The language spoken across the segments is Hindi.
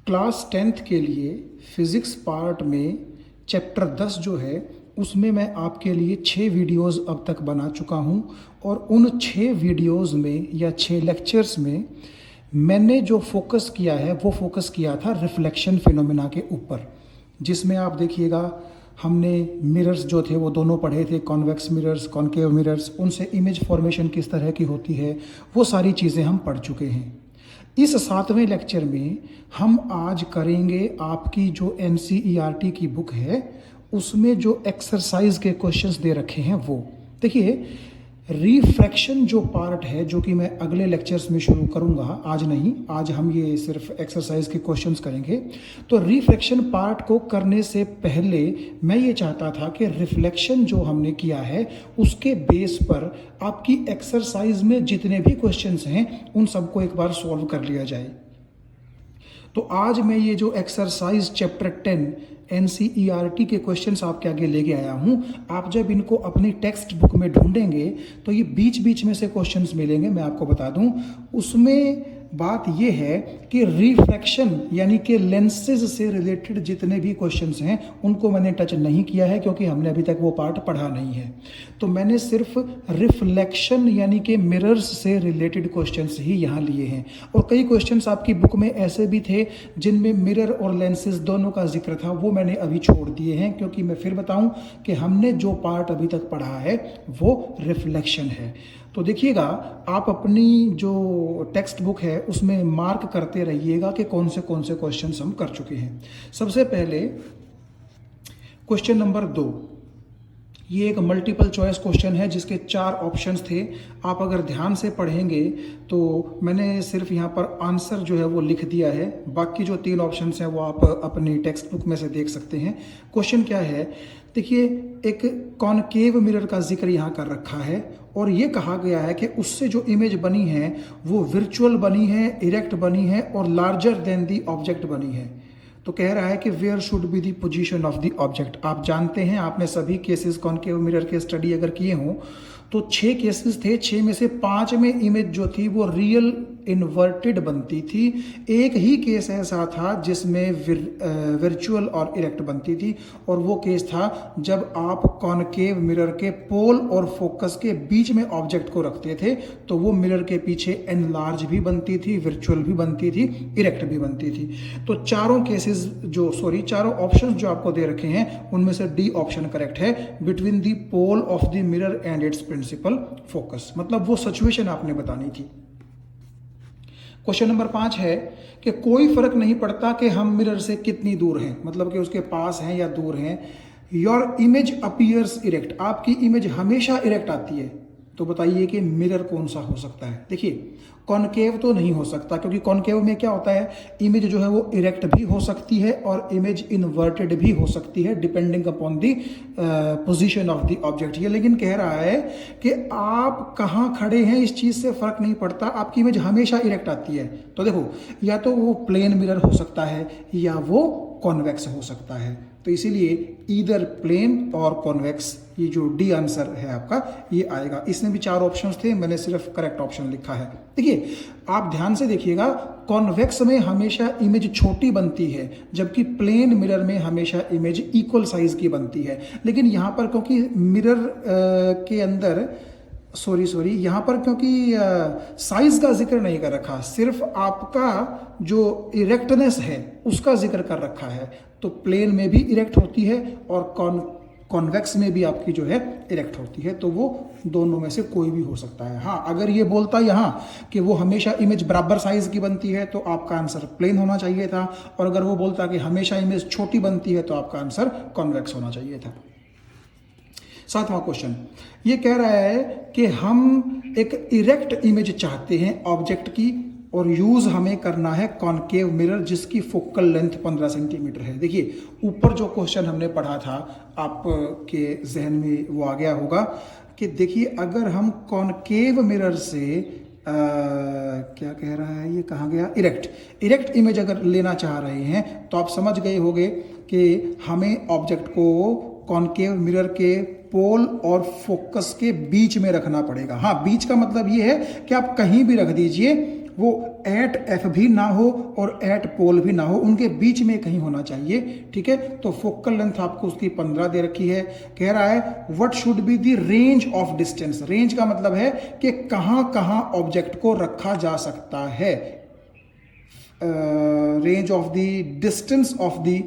क्लास 10th के लिए फिज़िक्स पार्ट में चैप्टर 10 जो है उसमें मैं आपके लिए 6 वीडियोस अब तक बना चुका हूं और उन 6 वीडियोस में या 6 लेक्चर्स में मैंने जो फोकस किया है वो फोकस किया था रिफ्लेक्शन फिनोमेना के ऊपर, जिसमें आप देखिएगा हमने मिरर्स जो थे वो दोनों पढ़े थे, कॉन्वेक्स मिरर्स, कॉनकेव मिरर्स, उनसे इमेज फॉर्मेशन किस तरह की होती है वो सारी चीज़ें हम पढ़ चुके हैं। इस 7वें लेक्चर में हम आज करेंगे आपकी जो NCERT की बुक है उसमें जो एक्सरसाइज के क्वेश्चंस दे रखे हैं वो देखिए। रिफ्रैक्शन जो पार्ट है जो कि मैं अगले लेक्चर्स में शुरू करूंगा, आज नहीं, आज हम ये सिर्फ एक्सरसाइज के क्वेश्चंस करेंगे। तो रिफ्रैक्शन पार्ट को करने से पहले मैं ये चाहता था कि रिफ्लेक्शन जो हमने किया है उसके बेस पर आपकी एक्सरसाइज में जितने भी क्वेश्चंस हैं उन सबको एक बार सॉल्व कर लिया जाए। तो आज मैं ये जो एक्सरसाइज चैप्टर 10 NCERT के क्वेश्चंस आपके आगे लेके आया हूँ। आप जब इनको अपनी टेक्स्ट बुक में ढूंढेंगे तो ये बीच बीच में से क्वेश्चंस मिलेंगे। मैं आपको बता दूं, उसमें बात ये है कि रिफ्रैक्शन यानी कि लेंसेज से रिलेटेड जितने भी क्वेश्चंस हैं उनको मैंने टच नहीं किया है क्योंकि हमने अभी तक वो पार्ट पढ़ा नहीं है। तो मैंने सिर्फ रिफ्लेक्शन यानी कि मिरर्स से रिलेटेड क्वेश्चंस ही यहाँ लिए हैं। और कई क्वेश्चंस आपकी बुक में ऐसे भी थे जिनमें मिरर और लेंसेज दोनों का जिक्र था, वो मैंने अभी छोड़ दिए हैं क्योंकि मैं फिर बताऊं कि हमने जो पार्ट अभी तक पढ़ा है वो रिफ्लेक्शन है। तो देखिएगा, आप अपनी जो टेक्स्ट बुक है उसमें मार्क करते रहिएगा कि कौन से क्वेश्चंस हम कर चुके हैं। सबसे पहले क्वेश्चन नंबर 2, ये एक मल्टीपल चॉइस क्वेश्चन है जिसके 4 ऑप्शंस थे। आप अगर ध्यान से पढ़ेंगे तो मैंने सिर्फ यहाँ पर आंसर जो है वो लिख दिया है, बाकी जो 3 ऑप्शंस हैं वो आप अपनी टेक्स्ट बुक में से देख सकते हैं। क्वेश्चन क्या है देखिए, एक कॉनकेव मिरर का जिक्र यहाँ कर रखा है और ये कहा गया है कि उससे जो इमेज बनी है वो वर्चुअल बनी है, इरेक्ट बनी है और लार्जर देन दी ऑब्जेक्ट बनी है। तो कह रहा है कि where should be the position of the object. आप जानते हैं, आपने सभी केसेस कॉनकेव मिरर के स्टडी अगर किए हों तो 6 केसेस थे, 6 में से 5 में इमेज जो थी वो रियल इन्वर्टेड बनती थी। एक ही केस ऐसा था जिसमें वर्चुअल और इरेक्ट बनती थी और वो केस था जब आप कॉनकेव मिरर के पोल और फोकस के बीच में ऑब्जेक्ट को रखते थे तो वो मिरर के पीछे एनलार्ज भी बनती थी, वर्चुअल भी बनती थी, इरेक्ट भी बनती थी। तो चारों ऑप्शंस जो आपको दे रखे हैं उनमें से डी ऑप्शन करेक्ट है, between the pole of the mirror and its principal focus. मतलब वो सिचुएशन आपने बतानी थी। क्वेश्चन नंबर 5 है कि कोई फर्क नहीं पड़ता कि हम मिरर से कितनी दूर हैं, मतलब कि उसके पास हैं या दूर हैं। योर इमेज अपीयर्स इरेक्ट, आपकी इमेज हमेशा इरेक्ट आती है। तो बताइए कि मिरर कौन सा हो सकता है। देखिए, कॉनकेव तो नहीं हो सकता क्योंकि कॉनकेव में क्या होता है, इमेज जो है वो इरेक्ट भी हो सकती है और इमेज इन्वर्टेड भी हो सकती है depending upon the position of the object. ये लेकिन कह रहा है कि आप कहाँ खड़े हैं इस चीज़ से फर्क नहीं पड़ता, आपकी इमेज हमेशा इरेक्ट आती है। तो देखो, या तो वो प्लेन मिरर हो सकता है या वो कॉन्वेक्स हो सकता है। तो इसीलिए ईदर प्लेन और कॉन्वेक्स, ये जो डी आंसर है आपका ये आएगा। इसमें भी 4 ऑप्शंस थे, मैंने सिर्फ करेक्ट ऑप्शन लिखा है। देखिए, आप ध्यान से देखिएगा, कॉन्वेक्स में हमेशा इमेज छोटी बनती है जबकि प्लेन मिरर में हमेशा इमेज इक्वल साइज की बनती है। लेकिन यहाँ पर क्योंकि मिरर के अंदर यहाँ पर क्योंकि साइज का जिक्र नहीं कर रखा, सिर्फ आपका जो इरेक्टनेस है उसका जिक्र कर रखा है, तो प्लेन में भी इरेक्ट होती है और कॉन्वेक्स में भी आपकी जो है इरेक्ट होती है। तो वो दोनों में से कोई भी हो सकता है। हाँ, अगर ये बोलता यहाँ कि वो हमेशा इमेज बराबर साइज की बनती है तो आपका आंसर प्लेन होना चाहिए था, और अगर वो बोलता कि हमेशा इमेज छोटी बनती है तो आपका आंसर कॉन्वेक्स होना चाहिए था। 7वां क्वेश्चन ये कह रहा है कि हम एक इरेक्ट इमेज चाहते हैं ऑब्जेक्ट की और यूज हमें करना है कॉनकेव मिरर जिसकी फोकल लेंथ 15 सेंटीमीटर है। देखिए, ऊपर जो क्वेश्चन हमने पढ़ा था आपके जहन में वो आ गया होगा कि देखिए, अगर हम कॉनकेव मिरर से क्या कह रहा है, ये कहाँ गया, इरेक्ट इमेज अगर लेना चाह रहे हैं तो आप समझ गए होंगे कि हमें ऑब्जेक्ट को कॉनकेव मिरर के पोल और फोकस के बीच में रखना पड़ेगा। हाँ, बीच का मतलब ये है कि आप कहीं भी रख दीजिए वो एट एफ भी ना हो और एट पोल भी ना हो, उनके बीच में कहीं होना चाहिए, ठीक है। तो फोकल लेंथ आपको उसकी 15 दे रखी है। कह रहा है what should be the range of distance. Range का मतलब है कि कहां कहां ऑब्जेक्ट को रखा जा सकता है। Range of the distance of the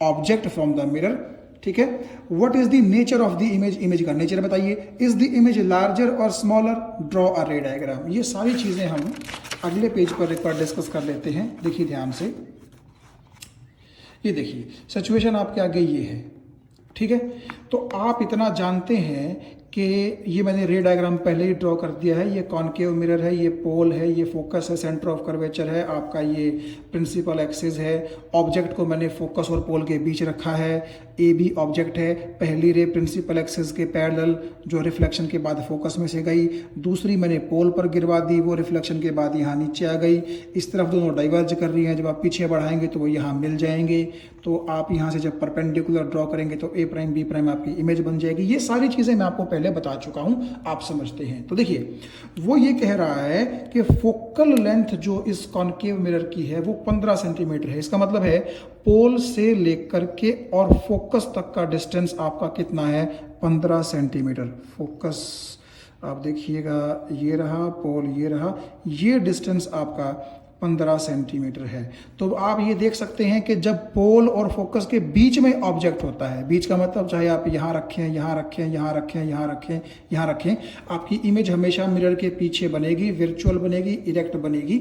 object from the mirror, ठीक है। What is the nature of the image, image का नेचर बताइए। इज द इमेज लार्जर और स्मॉलर, ड्रॉ अ रे डायग्राम। ये सारी चीजें हम अगले पेज पर एक बार डिस्कस कर लेते हैं। देखिए ध्यान से, ये देखिए सिचुएशन आपके आगे ये है, ठीक है। तो आप इतना जानते हैं कि ये मैंने रे डायग्राम पहले ही ड्रॉ कर दिया है। ये कॉनकेव मिरर है, ये पोल है, ये फोकस है, सेंटर ऑफ कर्वेचर है, आपका ये प्रिंसिपल एक्सिस है। ऑब्जेक्ट को मैंने फोकस और पोल के बीच रखा है। ए बी ऑब्जेक्ट है, पहली रे प्रिंसिपल एक्सिस के पैरेलल जो रिफ्लेक्शन के बाद फोकस में से गई, दूसरी मैंने पोल पर गिरवा दी, वो रिफ्लेक्शन के बाद यहाँ नीचे आ गई। इस तरफ दोनों डाइवर्ज कर रही हैं, जब आप पीछे बढ़ाएंगे तो वो यहाँ मिल जाएंगे। तो आप यहाँ से जब परपेंडिकुलर ड्रॉ करेंगे तो ए प्राइम बी प्राइम आपकी इमेज बन जाएगी। ये सारी चीज़ें मैं आपको पहले बता चुका हूँ, आप समझते हैं। तो देखिए वो ये कह रहा है कि फोकल लेंथ जो इस कॉनकेव मिरर की है वो 15 सेंटीमीटर है। इसका मतलब है पोल से लेकर के और फोकस तक का डिस्टेंस आपका कितना है, 15 सेंटीमीटर। फोकस आप देखिएगा, ये रहा पोल, ये रहा, ये डिस्टेंस आपका 15 सेंटीमीटर है। तो आप ये देख सकते हैं कि जब पोल और फोकस के बीच में ऑब्जेक्ट होता है, बीच का मतलब चाहे आप यहाँ रखें, यहाँ रखें, यहाँ रखें, यहाँ रखें, यहाँ रखें, आपकी इमेज हमेशा मिरर के पीछे बनेगी, वर्चुअल बनेगी, इरेक्ट बनेगी,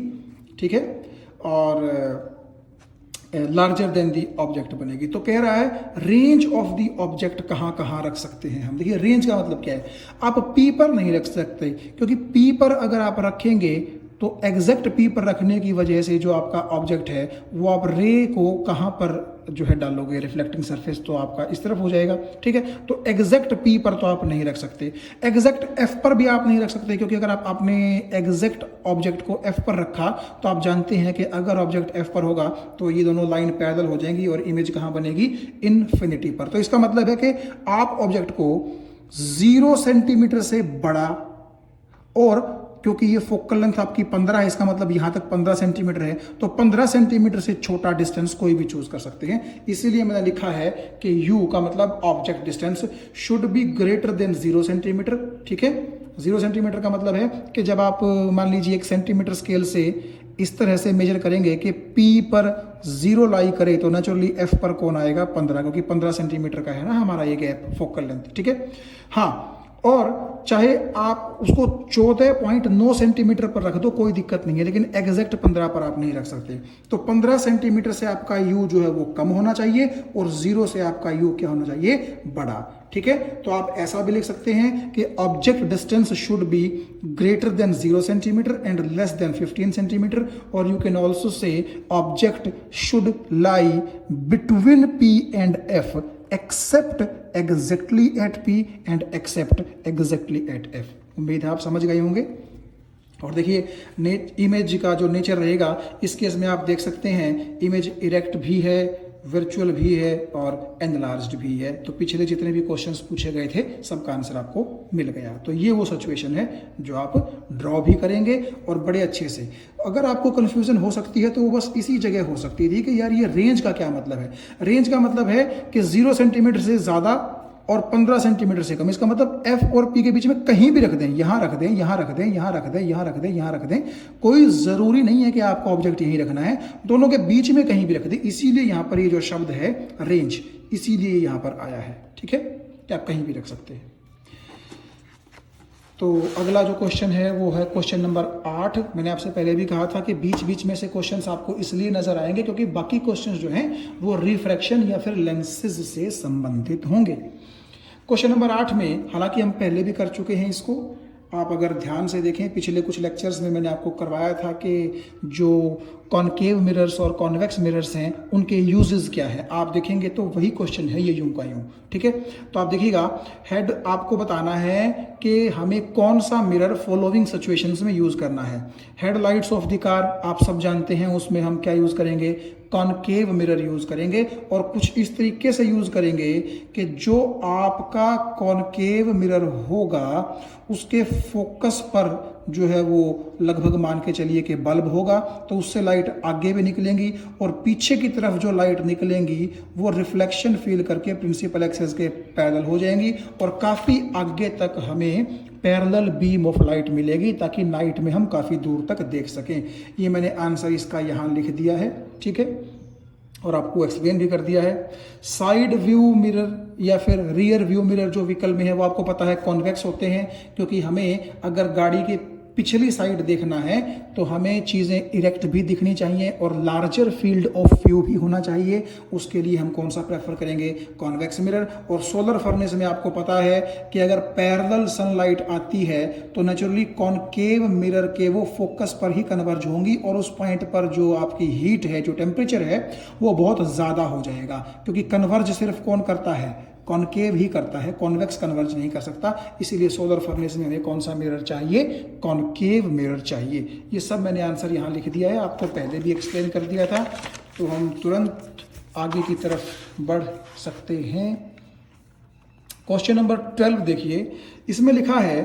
ठीक है, और लार्जर देन दी ऑब्जेक्ट बनेगी। तो कह रहा है रेंज ऑफ दी ऑब्जेक्ट कहाँ कहाँ रख सकते हैं हम। देखिए रेंज का मतलब क्या है, आप पी पर नहीं रख सकते, क्योंकि पी पर अगर आप रखेंगे तो एग्जैक्ट पी पर रखने की वजह से जो आपका ऑब्जेक्ट है वो आप रे को कहाँ पर जो है डालोगे, रिफ्लेक्टिंग सरफेस तो आपका इस तरफ हो जाएगा, ठीक है। तो एग्जैक्ट पी पर तो आप नहीं रख सकते, एग्जैक्ट एफ पर भी आप नहीं रख सकते, क्योंकि अगर आपने एग्जैक्ट ऑब्जेक्ट को एफ पर रखा तो आप जानते हैं कि अगर ऑब्जेक्ट एफ पर होगा तो ये दोनों लाइन पैरेलल हो जाएंगी और इमेज कहाँ बनेगी, इन्फिनिटी पर। तो इसका मतलब है कि आप ऑब्जेक्ट को 0 सेंटीमीटर से बड़ा, और क्योंकि ये फोकल लेंथ आपकी 15 है, इसका मतलब यहां तक 15 सेंटीमीटर है, तो 15 सेंटीमीटर से छोटा डिस्टेंस कोई भी चूज कर सकते हैं। इसीलिए मैंने लिखा है कि u का मतलब object distance should be greater than 0 centimetre, ठीक है। 0 सेंटीमीटर का मतलब है कि जब आप मान लीजिए 1 सेंटीमीटर स्केल से इस तरह से मेजर करेंगे कि P पर 0 लाई करे तो नेचुरली F पर कौन आएगा, 15, क्योंकि 15 सेंटीमीटर का है ना हमारा ये गैप फोकल लेंथ, ठीक है। हाँ, और चाहे आप उसको 14.9 सेंटीमीटर पर रख दो, कोई दिक्कत नहीं है, लेकिन एग्जैक्ट 15 पर आप नहीं रख सकते। तो 15 सेंटीमीटर से आपका u जो है वो कम होना चाहिए और 0 से आपका u क्या होना चाहिए, बड़ा, ठीक है। तो आप ऐसा भी लिख सकते हैं कि object distance should be greater than 0 centimetre and less than 15 centimetre, और you can also say object should lie between P and F except exactly at P and except exactly at F। उम्मीद है आप समझ गए होंगे। और देखिए इमेज का जो नेचर रहेगा, इस केस में आप देख सकते हैं इमेज इरेक्ट भी है, वर्चुअल भी है और एनलार्ज्ड भी है। तो पिछले जितने भी क्वेश्चंस पूछे गए थे सबका आंसर आपको मिल गया। तो ये वो सिचुएशन है जो आप ड्रॉ भी करेंगे और बड़े अच्छे से। अगर आपको कंफ्यूजन हो सकती है तो वो बस इसी जगह हो सकती थी कि यार ये रेंज का क्या मतलब है। रेंज का मतलब है कि 0 सेंटीमीटर से ज़्यादा और 15 सेंटीमीटर से कम। इसका मतलब F और P के बीच में कहीं भी रख दें, यहाँ रख दें, यहाँ रख दें, यहाँ रख दें, यहाँ रख दें, यहाँ रख दें, कोई ज़रूरी नहीं है कि आपका ऑब्जेक्ट यहीं रखना है, दोनों के बीच में कहीं भी रख दें। इसीलिए यहाँ पर ये जो शब्द है रेंज, इसीलिए यहाँ पर आया है, ठीक है, कि आप कहीं भी रख सकते हैं। तो अगला जो क्वेश्चन है वो है क्वेश्चन नंबर 8। मैंने आपसे पहले भी कहा था कि बीच बीच में से क्वेश्चंस आपको इसलिए नजर आएंगे क्योंकि बाकी क्वेश्चंस जो हैं वो रिफ्रैक्शन या फिर लेंसेज से संबंधित होंगे। क्वेश्चन नंबर 8 में हालांकि हम पहले भी कर चुके हैं इसको, आप अगर ध्यान से देखें पिछले कुछ लेक्चर्स में मैंने आपको करवाया था कि जो कॉनकेव मिरर्स और कॉन्वेक्स मिरर्स हैं उनके यूजेस क्या है। आप देखेंगे तो वही क्वेश्चन है ये यूं का यूं, ठीक है। तो आप देखिएगा हेड आपको बताना है कि हमें कौन सा मिरर फॉलोइंग सिचुएशंस में यूज करना है। हेडलाइट्स ऑफ द कार आप सब जानते हैं, उसमें हम क्या यूज करेंगे, कॉनकेव मिरर यूज करेंगे और कुछ इस तरीके से यूज करेंगे कि जो आपका कॉनकेव मिरर होगा उसके फोकस पर जो है वो लगभग मान के चलिए कि बल्ब होगा, तो उससे लाइट आगे भी निकलेंगी और पीछे की तरफ जो लाइट निकलेंगी वो रिफ्लेक्शन फील करके प्रिंसिपल एक्सिस के पैरेलल हो जाएंगी और काफ़ी आगे तक हमें पैरेलल बीम ऑफ लाइट मिलेगी, ताकि नाइट में हम काफ़ी दूर तक देख सकें। ये मैंने आंसर इसका यहाँ लिख दिया है, ठीक है, और आपको एक्सप्लेन भी कर दिया है। साइड व्यू मिरर या फिर रियर व्यू मिरर जो व्हीकल में है वो आपको पता है कॉन्वेक्स होते हैं, क्योंकि हमें अगर गाड़ी के पिछली साइड देखना है तो हमें चीज़ें इरेक्ट भी दिखनी चाहिए और लार्जर फील्ड ऑफ व्यू भी होना चाहिए। उसके लिए हम कौन सा प्रेफर करेंगे? Convex mirror. और सोलर फर्नेस में आपको पता है कि अगर पैरेलल सनलाइट आती है तो नेचुरली कॉनकेव मिरर के वो फोकस पर ही कन्वर्ज होंगी और उस पॉइंट पर जो आपकी हीट है, जो टेम्परेचर है, वो बहुत ज़्यादा हो जाएगा, क्योंकि कन्वर्ज सिर्फ कौन करता है? कॉनकेव ही करता है, कॉन्वेक्स कन्वर्ज नहीं कर सकता। इसीलिए सोलर फर्नेस में हमें कौन सा मिरर चाहिए? कॉनकेव मिरर चाहिए। ये सब मैंने आंसर यहाँ लिख दिया है, आपको पहले भी एक्सप्लेन कर दिया था। तो हम तुरंत आगे की तरफ बढ़ सकते हैं। क्वेश्चन नंबर 12 देखिए, इसमें लिखा है,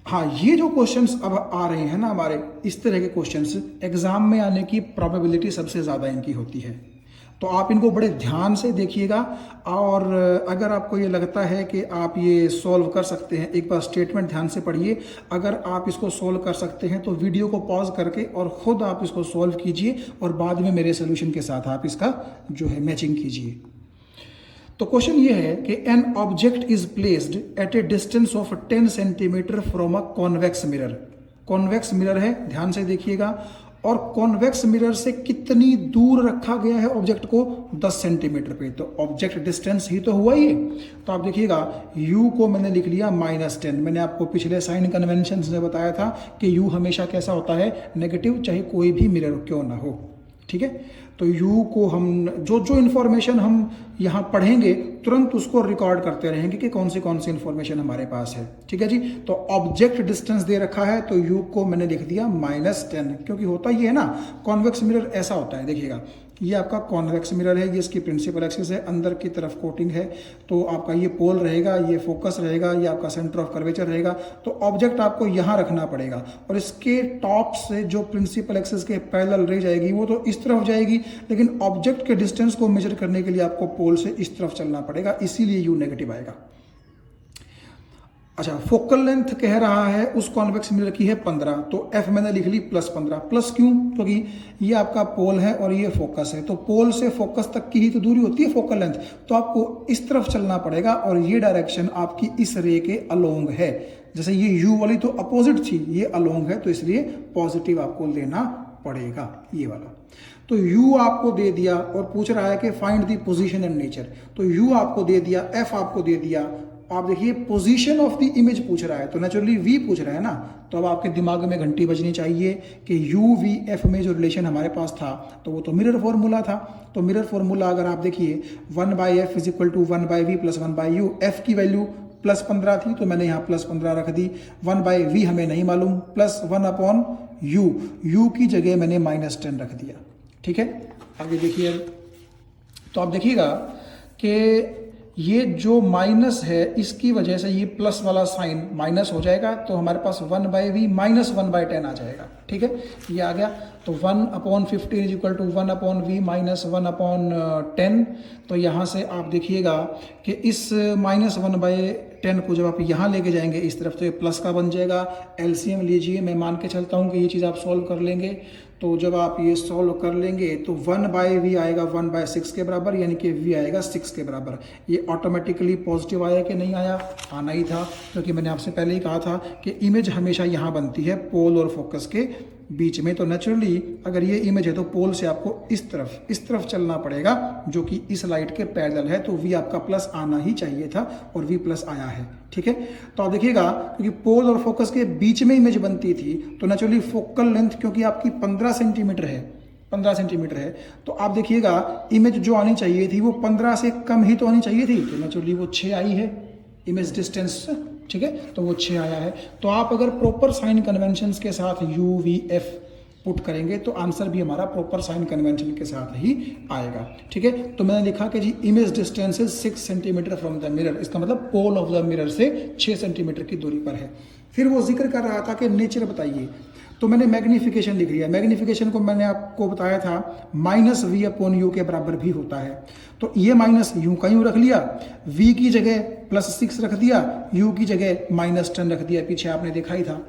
हाँ, ये जो क्वेश्चंस अब आ रहे हैं ना हमारे, इस तरह के क्वेश्चंस एग्जाम में आने की प्रोबेबिलिटी सबसे ज़्यादा इनकी होती है, तो आप इनको बड़े ध्यान से देखिएगा। और अगर आपको ये लगता है कि आप ये सॉल्व कर सकते हैं, एक बार स्टेटमेंट ध्यान से पढ़िए। अगर आप इसको सॉल्व कर सकते हैं तो वीडियो को पॉज करके और ख़ुद आप इसको सॉल्व कीजिए और बाद में मेरे सोल्यूशन के साथ आप इसका जो है मैचिंग कीजिए। तो क्वेश्चन ये है कि an object is placed at A distance of 10 centimetre from a convex mirror. Convex mirror है, ध्यान से देखिएगा, और कॉन्वेक्स मिरर से कितनी दूर रखा गया है ऑब्जेक्ट को? 10 सेंटीमीटर पे। तो ऑब्जेक्ट डिस्टेंस ही तो हुआ ये। तो आप देखिएगा, u को मैंने लिख लिया -10। मैंने आपको पिछले साइन कन्वेंशन से बताया था कि u हमेशा कैसा होता है? नेगेटिव, चाहे कोई भी मिरर क्यों ना हो, ठीक है। तो u को हम जो इन्फॉर्मेशन हम यहाँ पढ़ेंगे तुरंत उसको रिकॉर्ड करते रहेंगे कि कौन सी इन्फॉर्मेशन हमारे पास है, ठीक है जी। तो ऑब्जेक्ट डिस्टेंस दे रखा है तो u को मैंने लिख दिया -10, क्योंकि होता ये है ना, कॉन्वेक्स मिरर ऐसा होता है। देखिएगा, ये आपका कॉन्वेक्स मिरर है, ये इसकी प्रिंसिपल एक्सिस है, अंदर की तरफ कोटिंग है, तो आपका ये पोल रहेगा, ये फोकस रहेगा, ये आपका सेंटर ऑफ कर्वेचर रहेगा। तो ऑब्जेक्ट आपको यहाँ रखना पड़ेगा और इसके टॉप से जो प्रिंसिपल एक्सिस के पैरेलल रह जाएगी वो तो इस तरफ जाएगी, लेकिन ऑब्जेक्ट के डिस्टेंस को मेजर करने के लिए आपको पोल से इस तरफ चलना पड़ेगा, इसीलिए यू नेगेटिव आएगा। अच्छा, फोकल लेंथ कह रहा है उस कॉन्वेक्स मिरर की है 15, तो f मैंने लिख ली +15। प्लस क्यों? क्योंकि ये आपका पोल है और ये फोकस है, तो पोल से फोकस तक की ही तो दूरी होती है फोकल लेंथ, तो आपको इस तरफ चलना पड़ेगा और ये डायरेक्शन आपकी इस रे के अलोंग है। जैसे ये u वाली तो अपोजिट थी, ये अलोंग है, तो इसलिए पॉजिटिव आपको लेना पड़ेगा ये वाला। तो u आपको दे दिया और पूछ रहा है कि find the position and nature, तो u आपको दे दिया, f आपको दे दिया। आप देखिए पोजीशन ऑफ द इमेज पूछ रहा है, तो नेचुरली v पूछ रहा है ना, तो अब आपके दिमाग में घंटी बजनी चाहिए कि u v f में जो रिलेशन हमारे पास था तो वो तो मिरर फॉर्मूला था। तो मिरर फॉर्मूला अगर आप देखिए 1/f = 1/v + 1/u, f की वैल्यू +15 थी तो मैंने यहाँ +15 रख दी, 1/v हमें नहीं मालूम, +1/u, u की जगह मैंने -10 रख दिया, ठीक है। आगे देखिए, तो आप देखिएगा कि ये जो माइनस है इसकी वजह से ये प्लस वाला साइन माइनस हो जाएगा, तो हमारे पास 1/v - 1/10 आ जाएगा, ठीक है, ये आ गया। तो 1/15 = 1/v - 1/10। तो यहाँ से आप देखिएगा कि इस -1/10 को जब आप यहाँ लेके जाएंगे इस तरफ तो ये प्लस का बन जाएगा। एलसीएम लीजिए, मैं मान के चलता हूँ कि ये चीज़ आप सॉल्व कर लेंगे। तो जब आप ये सॉल्व कर लेंगे तो 1/v आएगा 1/6 के बराबर, यानी कि v आएगा 6 के बराबर। ये ऑटोमेटिकली पॉजिटिव आया कि नहीं आया? आना ही था, क्योंकि मैंने आपसे पहले ही कहा था कि इमेज हमेशा यहाँ बनती है पोल और फोकस के बीच में। तो नेचुरली अगर ये इमेज है तो पोल से आपको इस तरफ चलना पड़ेगा, जो कि इस लाइट के पैरेलल है, तो v आपका प्लस आना ही चाहिए था और v प्लस आया है, ठीक है। तो आप देखिएगा, क्योंकि पोल और फोकस के बीच में इमेज बनती थी तो नेचुरली फोकल लेंथ क्योंकि आपकी 15 सेंटीमीटर है, तो आप देखिएगा इमेज जो आनी चाहिए थी वो 15 से कम ही तो आनी चाहिए थी, तो नेचुरली वो 6 आई है इमेज डिस्टेंस, ठीक है, तो वो 6 आया है। तो आप अगर प्रॉपर साइन कन्वेंशंस के साथ u v f पुट करेंगे तो आंसर भी हमारा प्रॉपर साइन कन्वेंशन के साथ ही आएगा, ठीक है। तो मैंने लिखा कि जी image distance is 6 centimetre from the mirror, इसका मतलब पोल ऑफ द मिरर से 6 सेंटीमीटर की दूरी पर है। फिर वो जिक्र कर रहा था कि नेचर बताइए, तो मैंने मैग्निफिकेशन लिख लिया। मैग्निफिकेशन को मैंने आपको बताया था माइनस वी अपॉन यू के बराबर भी होता है, तो ये माइनस यूं का यूं रख लिया, v की जगह +6 रख दिया, u की जगह -10 रख दिया, पीछे आपने देखा ही था।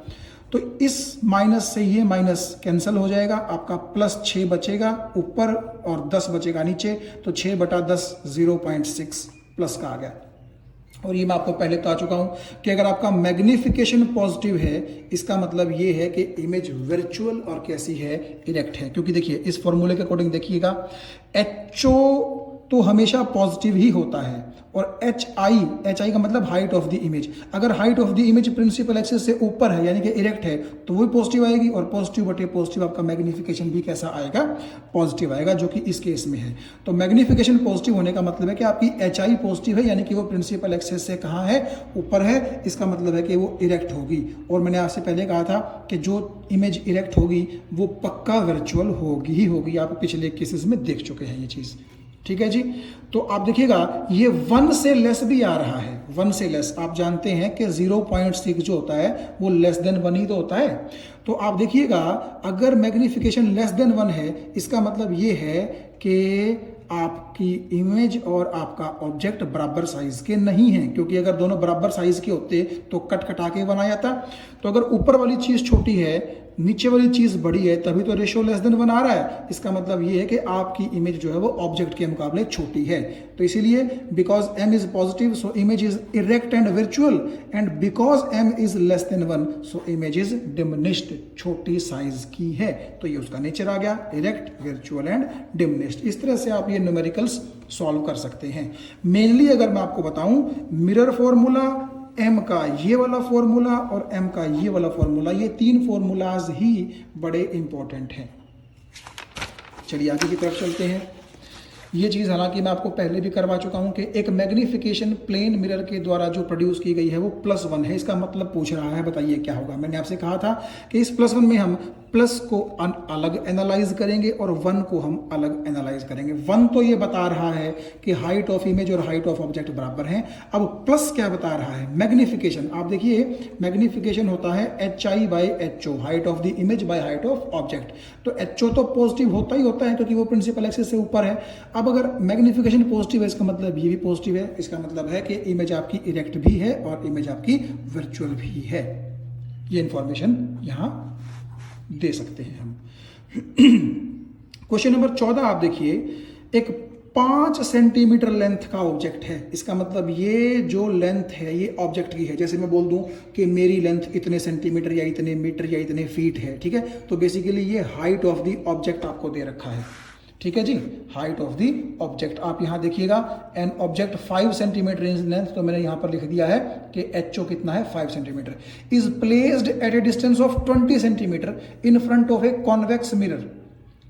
तो इस माइनस से ये माइनस कैंसिल हो जाएगा, आपका +6 बचेगा ऊपर और 10 बचेगा नीचे, तो 6/10 0.6 प्लस का आ गया। और ये मैं आपको पहले बता चुका हूं कि अगर आपका मैग्निफिकेशन पॉजिटिव है, इसका मतलब ये है कि इमेज वर्चुअल और कैसी है, इरेक्ट है। क्योंकि देखिए इस फॉर्मूले के अकॉर्डिंग देखिएगा, HO तो हमेशा पॉजिटिव ही होता है, और HI का मतलब हाइट ऑफ द इमेज, अगर height of the image principal axis से ऊपर है यानी कि इरेक्ट है तो वो पॉजिटिव आएगी, और पॉजिटिव बटे पॉजिटिव आपका मैग्निफिकेशन भी कैसा आएगा, पॉजिटिव आएगा, जो कि इस केस में है। तो मैग्निफिकेशन पॉजिटिव होने का मतलब है कि आपकी HI पॉजिटिव है, यानी कि वो प्रिंसिपल एक्सिस से कहाँ है, ऊपर है, इसका मतलब है कि वो इरेक्ट होगी। और मैंने आपसे पहले कहा था कि जो इमेज इरेक्ट होगी वो पक्का वर्चुअल होगी ही होगी, आप पिछले केसेस में देख चुके हैं ये चीज़, ठीक है जी। तो आप देखिएगा ये 1 से लेस भी आ रहा है, 1 से लेस, आप जानते हैं कि 0.6 जो होता है वो लेस देन 1 ही तो होता है। तो आप देखिएगा अगर मैग्निफिकेशन लेस देन 1 है, इसका मतलब ये है कि आपकी इमेज और आपका ऑब्जेक्ट बराबर साइज के नहीं हैं, क्योंकि अगर दोनों बराबर साइज के होते तो कट कटा के बनाया जाता। तो अगर ऊपर वाली चीज छोटी है, नीचे वाली चीज बड़ी है, तभी तो रेशियो लेस देन 1 आ रहा है। इसका मतलब ये है कि आपकी इमेज जो है वो ऑब्जेक्ट के मुकाबले छोटी है। तो इसीलिए because m is positive so image is erect and virtual, and because m is less than 1 so image is diminished, छोटी साइज की है। तो ये उसका नेचर आ गया, इरेक्ट, वर्चुअल एंड डिमिनिश्ड। इस तरह से आप ये न्यूमेरिकल्स सॉल्व कर सकते हैं। मेनली अगर मैं आपको बताऊं, मिरर फॉर्मूला, m का ये वाला फॉर्मूला और m का ये वाला फॉर्मूला, ये 3 फॉर्मूलाज ही बड़े इंपॉर्टेंट हैं। चलिए आगे की तरफ चलते हैं। ये चीज़ हालांकि मैं आपको पहले भी करवा चुका हूं कि एक मैग्निफिकेशन प्लेन मिरर के द्वारा जो प्रोड्यूस की गई है वो +1 है। इसका मतलब पूछ रहा है बताइए क्या होगा। मैंने आपसे कहा था कि इस +1 में हम प्लस को अलग एनालाइज करेंगे और 1 को हम अलग एनालाइज करेंगे। 1 तो ये बता रहा है कि हाइट ऑफ इमेज और हाइट ऑफ ऑब्जेक्ट बराबर हैं। अब प्लस क्या बता रहा है, मैग्निफिकेशन। आप देखिए मैग्निफिकेशन होता है HI/HO, height of the image by height of object. तो HO तो पॉजिटिव होता ही होता है क्योंकि वो प्रिंसिपल एक्सिस से ऊपर है। अब अगर मैग्निफिकेशन पॉजिटिव है, इसका मतलब ये भी पॉजिटिव है। इसका मतलब है कि इमेज आपकी इरेक्ट भी है और इमेज आपकी वर्चुअल भी है। ये इंफॉर्मेशन यहां दे सकते हैं हम। क्वेश्चन नंबर 14 आप देखिए, एक 5 सेंटीमीटर लेंथ का ऑब्जेक्ट है। इसका मतलब ये जो लेंथ है ये ऑब्जेक्ट की है। जैसे मैं बोल दूं कि मेरी लेंथ इतने सेंटीमीटर या इतने मीटर या इतने फीट है, ठीक है। तो बेसिकली ये हाइट ऑफ द ऑब्जेक्ट आपको दे रखा है, ठीक है जी, हाइट ऑफ द ऑब्जेक्ट। आप यहां देखिएगा an object 5 centimetre in length, तो मैंने यहां पर लिख दिया है कि HO कितना है 5 centimetre, is placed at A distance of 20 centimetre in front of a convex mirror.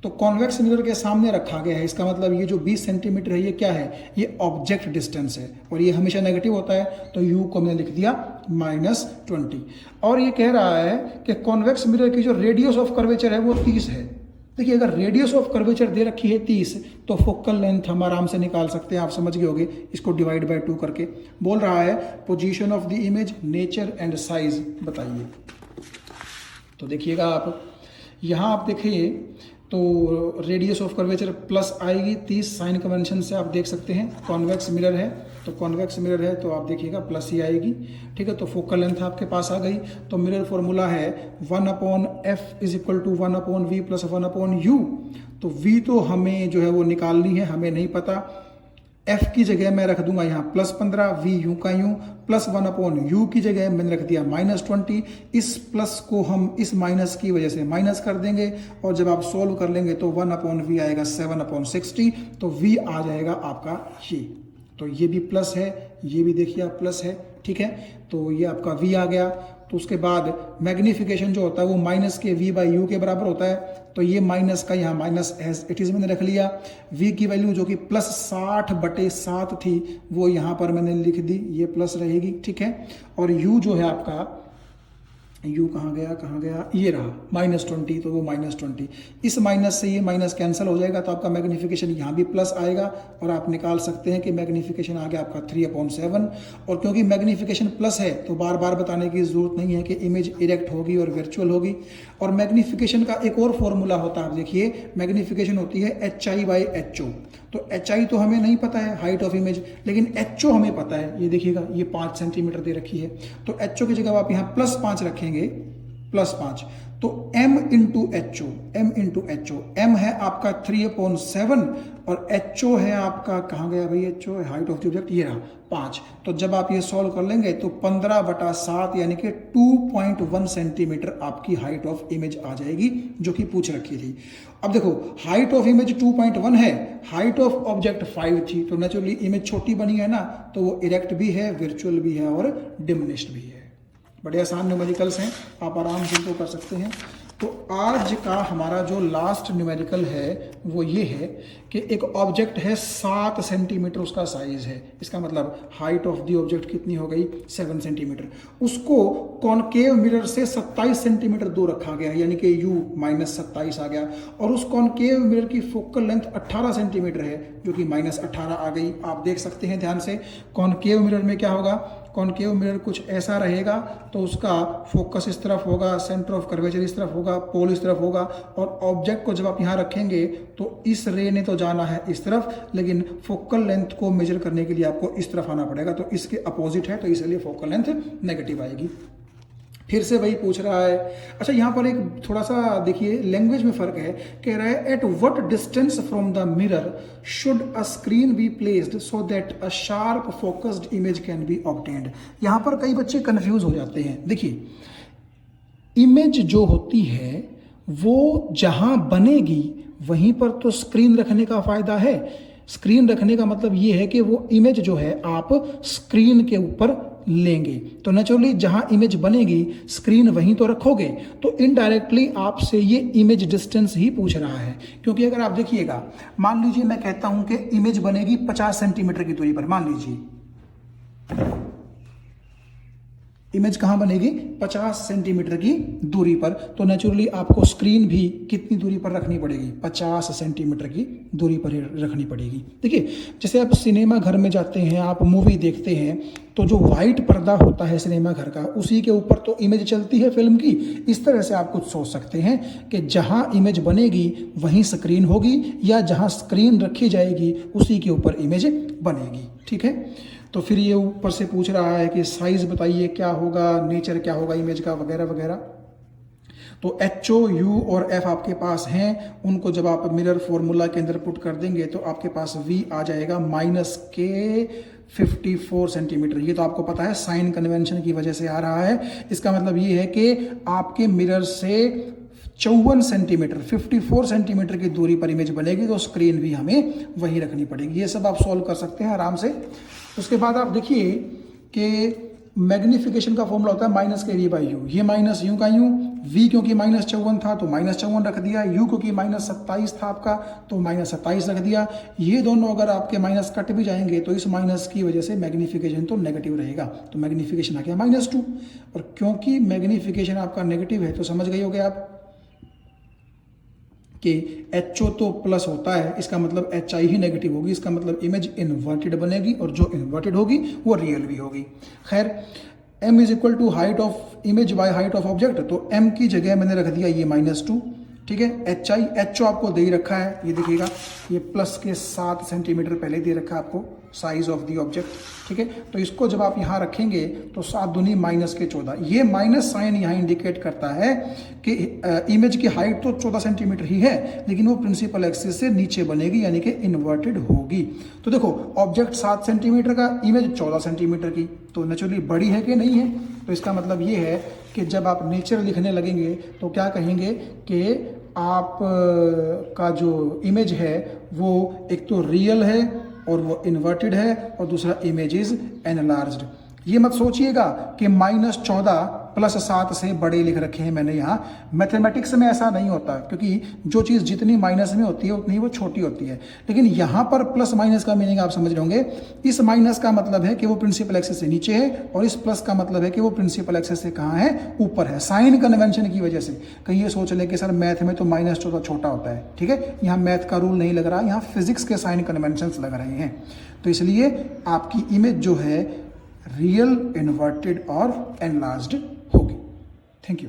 तो कॉन्वेक्स मिरर के सामने रखा गया है। इसका मतलब ये जो 20 सेंटीमीटर है ये क्या है, ये ऑब्जेक्ट डिस्टेंस है और ये हमेशा नेगेटिव होता है, तो U को मैंने लिख दिया -20। और ये कह रहा है कि कॉन्वेक्स मिरर की जो रेडियस ऑफ कर्वेचर है वो 30 है। देखिए अगर रेडियस ऑफ कर्वेचर दे रखी है 30, तो फोकल लेंथ हम आराम से निकाल सकते हैं। आप समझ गए होंगे, इसको डिवाइड बाय 2 करके। बोल रहा है position of the image, nature and size बताइए। तो देखिएगा आप यहाँ आप देखिए तो रेडियस ऑफ कर्वेचर प्लस आएगी 30, साइन कन्वेंशन से आप देख सकते हैं। कॉन्वेक्स मिरर है तो कॉन्वेक्स मिरर है तो आप देखिएगा प्लस ही आएगी, ठीक है। तो फोकल लेंथ आपके पास आ गई। तो मिरर फॉर्मूला है 1/f is equal to 1/v plus 1/u। तो v तो हमें जो है वो निकालनी है, हमें नहीं पता। f की जगह मैं रख दूंगा यहाँ +15, v यूं का यूं, प्लस 1/u की जगह मैंने रख दिया -20। इस प्लस को हम इस माइनस की वजह से माइनस कर देंगे और जब आप सोल्व कर लेंगे तो 1/v आएगा 7/60। तो v आ जाएगा आपका ये। तो ये भी प्लस है, ये भी देखिए आप प्लस है, ठीक है। तो ये आपका v आ गया। तो उसके बाद मैग्निफिकेशन जो होता है वो माइनस के v/u के बराबर होता है। तो ये माइनस का यहाँ माइनस एज इट इज मैंने रख लिया। v की वैल्यू जो कि +60/7 थी वो यहाँ पर मैंने लिख दी, ये प्लस रहेगी, ठीक है। और u जो है आपका u कहाँ गया, ये रहा -20, तो वो -20, इस माइनस से ये माइनस कैंसिल हो जाएगा, तो आपका मैग्नीफिकेशन यहाँ भी प्लस आएगा और आप निकाल सकते हैं कि मैग्नीफिकेशन आ गया आपका 3/7। और क्योंकि मैग्नीफिकेशन प्लस है तो बार बार बताने की ज़रूरत नहीं है कि इमेज इरेक्ट होगी और वर्चुअल होगी। और मैग्नीफिकेशन का एक और फॉर्मूला होता है, आप देखिए मैग्नीफिकेशन होती है HI/HO। तो HI तो हमें नहीं पता है, हाइट ऑफ इमेज, लेकिन HO हमें पता है। ये देखिएगा, ये 5 सेंटीमीटर दे रखी है, तो HO की जगह आप यहाँ +5 रखेंगे, +5, तो m इंटू HO, m है आपका 3/7 और HO है आपका, कहाँ गया भाई HO, है हाइट ऑफ द ऑब्जेक्ट, ये रहा 5। तो जब आप ये सॉल्व कर लेंगे तो 15/7 यानी कि 2.1 सेंटीमीटर आपकी हाइट ऑफ इमेज आ जाएगी, जो कि पूछ रखी थी। अब देखो हाइट ऑफ इमेज 2.1 है, हाइट ऑफ ऑब्जेक्ट 5 थी, तो नेचुरली इमेज छोटी बनी है ना, तो वो इरेक्ट भी है, वर्चुअल भी है और डिमिनिश्ड भी है। बड़े आसान न्यूमेरिकल्स हैं, आप आराम से इनको कर सकते हैं। तो आज का हमारा जो लास्ट न्यूमेरिकल है वो ये है कि एक ऑब्जेक्ट है 7 सेंटीमीटर उसका साइज है, इसका मतलब हाइट ऑफ द ऑब्जेक्ट कितनी हो गई 7 सेंटीमीटर। उसको कॉनकेव मिरर से 27 सेंटीमीटर दूर रखा गया, यानी कि u -27 आ गया, और उस कॉनकेव मिरर की फोकल लेंथ 18 सेंटीमीटर है, जो कि -18 आ गई। आप देख सकते हैं ध्यान से, कॉनकेव मिरर में क्या होगा, कॉनकेव मिरर कुछ ऐसा रहेगा, तो उसका फोकस इस तरफ होगा, सेंटर ऑफ कर्वेचर इस तरफ होगा, पोल इस तरफ होगा, और ऑब्जेक्ट को जब आप यहाँ रखेंगे तो इस रे ने तो जाना है इस तरफ, लेकिन फोकल लेंथ को मेजर करने के लिए आपको इस तरफ आना पड़ेगा, तो इसके अपोजिट है, तो इसलिए फोकल लेंथ नेगेटिव आएगी। फिर से वही पूछ रहा है। अच्छा, यहाँ पर एक थोड़ा सा देखिए लैंग्वेज में फर्क है, कह रहा है at what distance from the mirror should a screen be placed so that a sharp focused image can be obtained. यहाँ पर कई बच्चे कंफ्यूज हो जाते हैं। देखिए, इमेज जो होती है वो जहां बनेगी वहीं पर तो स्क्रीन रखने का फायदा है। स्क्रीन रखने का मतलब ये है कि वो इमेज जो है आप स्क्रीन के ऊपर लेंगे, तो नेचुरली जहां इमेज बनेगी स्क्रीन वहीं तो रखोगे, तो इनडायरेक्टली आपसे ये इमेज डिस्टेंस ही पूछ रहा है। क्योंकि अगर आप देखिएगा, मान लीजिए मैं कहता हूं कि इमेज बनेगी 50 सेंटीमीटर की दूरी पर, मान लीजिए इमेज कहां बनेगी 50 सेंटीमीटर की दूरी पर, तो नेचुरली आपको स्क्रीन भी कितनी दूरी पर रखनी पड़ेगी, 50 सेंटीमीटर की दूरी पर ही रखनी पड़ेगी। देखिए, जैसे आप सिनेमा घर में जाते हैं, आप मूवी देखते हैं, तो जो वाइट पर्दा होता है सिनेमा घर का, उसी के ऊपर तो इमेज चलती है फिल्म की। इस तरह से आप कुछ सोच सकते हैं कि जहां इमेज बनेगी वहीं स्क्रीन होगी, या जहां स्क्रीन रखी जाएगी उसी के ऊपर इमेज बनेगी। ठीक है, तो फिर ये ऊपर से पूछ रहा है कि साइज बताइए क्या होगा, नेचर क्या होगा इमेज का, वगैरह वगैरह। तो HO, U और F आपके पास हैं, उनको जब आप मिरर फॉर्मूला के अंदर पुट कर देंगे तो आपके पास V आ जाएगा -54 सेंटीमीटर। ये तो आपको पता है साइन कन्वेंशन की वजह से आ रहा है। इसका मतलब ये है कि आपके मिरर से 54 सेंटीमीटर 54 सेंटीमीटर की दूरी पर इमेज बनेगी, तो स्क्रीन भी हमें वही रखनी पड़ेगी। ये सब आप सॉल्व कर सकते हैं आराम से। उसके बाद आप देखिए कि मैग्नीफिकेशन का फॉर्मूला होता है -KV/U। ये माइनस यू का यू, V क्योंकि -54 था तो -54 रख दिया, U क्योंकि -27 था आपका तो -27 रख दिया। ये दोनों अगर आपके माइनस कट भी जाएंगे तो इस माइनस की वजह से मैग्नीफिकेशन तो नेगेटिव रहेगा, तो मैग्नीफिकेशन आ गया -2। और क्योंकि मैग्नीफिकेशन आपका नेगेटिव है तो समझ गए होगे आप कि HO तो प्लस होता है, इसका मतलब HI ही नेगेटिव होगी, इसका मतलब इमेज इन्वर्टेड बनेगी, और जो इन्वर्टेड होगी वो रियल भी होगी। खैर, M = height of image by height of object, तो M की जगह मैंने रख दिया ये -2। ठीक है, HO आपको दे ही रखा है, ये देखिएगा ये प्लस के 7 सेंटीमीटर पहले दे रखा है आपको साइज ऑफ द ऑब्जेक्ट। ठीक है, तो इसको जब आप यहाँ रखेंगे तो 7 दूनी -14, ये माइनस साइन यहाँ इंडिकेट करता है कि इमेज की हाइट तो 14 सेंटीमीटर ही है, लेकिन वो प्रिंसिपल एक्सिस से नीचे बनेगी, यानी कि इन्वर्टेड होगी। तो देखो, ऑब्जेक्ट 7 सेंटीमीटर का, इमेज 14 सेंटीमीटर की, तो नेचुरली बड़ी है कि नहीं है। तो इसका मतलब ये है कि जब आप नेचर लिखने लगेंगे तो क्या कहेंगे कि आप का जो इमेज है वो एक तो रियल है और वो इन्वर्टेड है, और दूसरा इमेज इज एनलार्ज्ड। ये मत सोचिएगा कि -14 +7 से बड़े लिख रखे हैं मैंने यहाँ। मैथमेटिक्स में ऐसा नहीं होता, क्योंकि जो चीज़ जितनी माइनस में होती है उतनी वो छोटी होती है। लेकिन यहाँ पर प्लस माइनस का मीनिंग आप समझ रहे होंगे। इस माइनस का मतलब है कि वो प्रिंसिपल एक्सिस से नीचे है, और इस प्लस का मतलब है कि वो प्रिंसिपल एक्सिस से कहाँ है, ऊपर है। साइन कन्वेंशन की वजह से कहीं ये सोच ले कि सर मैथ में तो -14 छोटा होता है, ठीक है, यहाँ मैथ का रूल नहीं लग रहा, यहाँ फिजिक्स के साइन कन्वेंशन लग रहे हैं। तो इसलिए आपकी इमेज जो है रियल, इन्वर्टेड और एनलार्ज्ड होगी। Thank you.